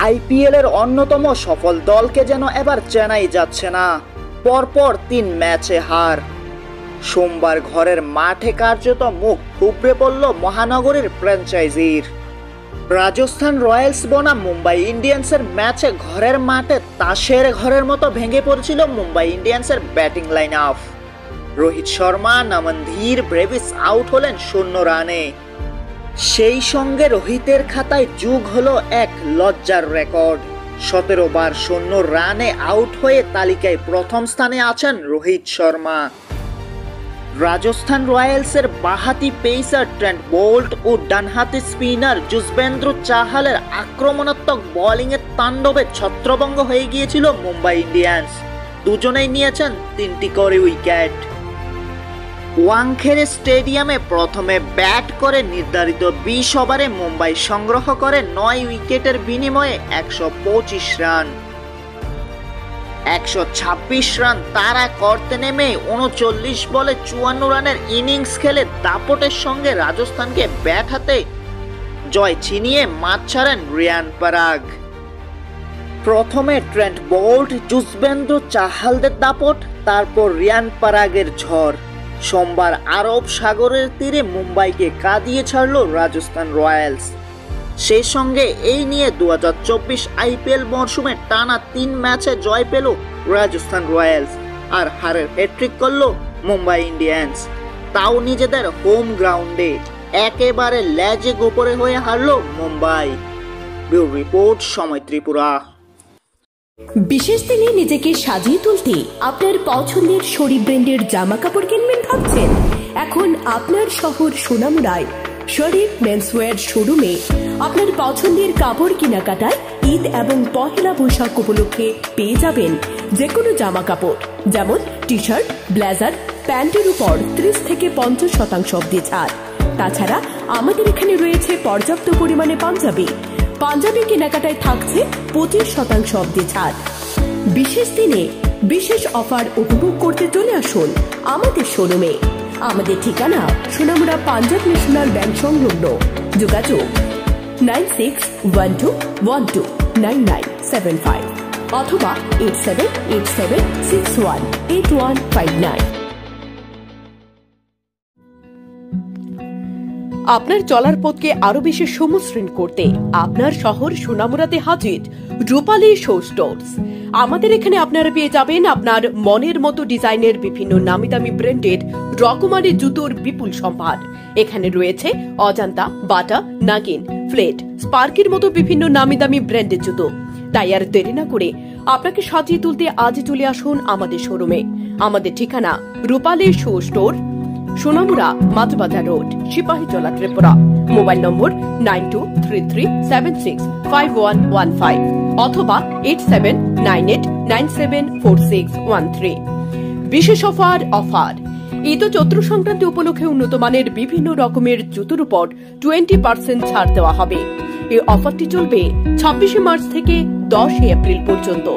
IPL এর অন্যতম সফল দলকে যেন এবার চেনাই যাচ্ছে না। পরপর 3 ম্যাচে হার। সোমবার ঘরের মাঠে কার্যত মুখ থুবড়ে পড়ল মহানগরীর ফ্র্যাঞ্চাইজির। রাজস্থান রয়্যালস বনাম মুম্বাই ইন্ডিয়ান্সের ম্যাচে ঘরের মাঠে তাসের ঘরের মতো ভেঙে পড়ছিল মুম্বাই ইন্ডিয়ান্সের batting line up. Rohit Sharma, Naman Dhir, Brevis out হলেন 0 রানে। সেই সঙ্গে রোহিতের খাতায় যোগ হলো এক লজ্জার রেকর্ড। 17 বার 0 রানে আউট হয়ে তালিকায় প্রথম স্থানে আছেন রোহিত শর্মা। রাজস্থান রয়্যালসের বাঁহাতি পেসার ট্রেন্ট বোল্ট ও ডানহাতি স্পিনার যুজবেন্দ্র চাহালের আক্রমণাত্মক বোলিংয়ের তাণ্ডবে ছত্রভঙ্গ হয়ে গিয়েছিল মুম্বাই ইন্ডিয়ান্স। দুজনেই নিয়েছেন 3টি করে উইকেট। ওয়াংখেড়ে স্টেডিয়ামে প্রথমে ব্যাট করে নির্ধারিত 20 ওভারে মুম্বাই সংগ্রহ করে 9 উইকেটের বিনিময়ে 125 রান। 126 রান তাড়া করতে নেমে 39 বলে 54 রানের ইনিংস খেলে দাপটের সঙ্গে রাজস্থানকে ব্যাট হাতে জয় ছিনিয়ে মাঠ ছাড়েন রিয়ান পরাগ। প্রথমে ট্রেন্ট বোল্ট, যুজবেন্দ্র চাহালদের দাপট, তারপর রিয়ান পরাগের ঝড়। সোমবার আরব সাগরের তীরে মুম্বাইকে কাঁদিয়ে ছাড়ল রাজস্থান রয়্যালস। সেই সঙ্গে এই নিয়ে 2024 আইপিএল মরশুমে টানা 3 ম্যাচে জয় পেল রাজস্থান রয়্যালস, আর হারের হ্যাট্রিক করল মুম্বাই ইন্ডিয়ান্স, তাও নিজেদের হোম গ্রাউন্ডে। একেবারে লেজে গোপরে হয়ে হারল মুম্বাই। ব্যুরো রিপোর্ট, সময় ত্রিপুরা। বিশেষ দিনে নিজেকে সাজিয়ে তুলতে আপনার পছন্দের শরী ব্র্যান্ডের জামা কাপড় কিনবেন ভাবছেন? এখন আপনার শহর সোনামুড়ায় শরীফ মেন্সওয়্যার শোরুমে আপনার পছন্দের কাপড় কেনাকাটায় ঈদ এবং পহেলা বৈশাখ উপলক্ষে পেয়ে যাবেন যে কোনো জামা কাপড়, যেমন টি শার্ট, ব্লেজার, প্যান্টের উপর 30 থেকে 50% অবধি ছাড়। তাছাড়া আমাদের এখানে রয়েছে পর্যাপ্ত পরিমাণে পাঞ্জাবি কেনাকাটায় থাকছে 25% অবধি ছাড়। বিশেষ দিনে বিশেষ অফার উপভোগ করতে চলে আসুন আমাদের শোরুমে। আমাদের ঠিকানা সোনামুড়া পাঞ্জাব ন্যাশনাল ব্যাংক সংলগ্ন। যোগাযোগ 9612129975 অথবা 8787618159। আপনার চলার পথকে আরো বেশি সমশ্রীণ করতে আপনার শহর সোনামুড়াতে হাজির রূপালী শো স্টোর্স। আমাদের এখানে আপনারা পেয়ে যাবেন আপনার মনের মতো ডিজাইনের বিভিন্ন নামি দামি ব্র্যান্ডের রকমারি জুতোর বিপুল সম্ভার। এখানে রয়েছে অজান্তা, বাটা, নাগিন, ফ্লেট, স্পার্কের মতো বিভিন্ন নামি দামি ব্র্যান্ডের জুতো। তাই আর দেরি না করে আপনাকে সাজিয়ে তুলতে আজই চলে আসুন আমাদের শোরুমে। আমাদের ঠিকানা Rupali show store, Sonamura, Majhbazar road, Sepahijala, Tripura. Mobile number 9233765115 অথবা 8798974613। বিশেষ অফার ঈদ ও চৈত্র সংক্রান্তি উপলক্ষে উন্নত মানের বিভিন্ন রকমের জুতোর উপর 20% ছাড় দেওয়া হবে। এই অফারটি চলবে 26 মার্চ থেকে 10 এপ্রিল পর্যন্ত।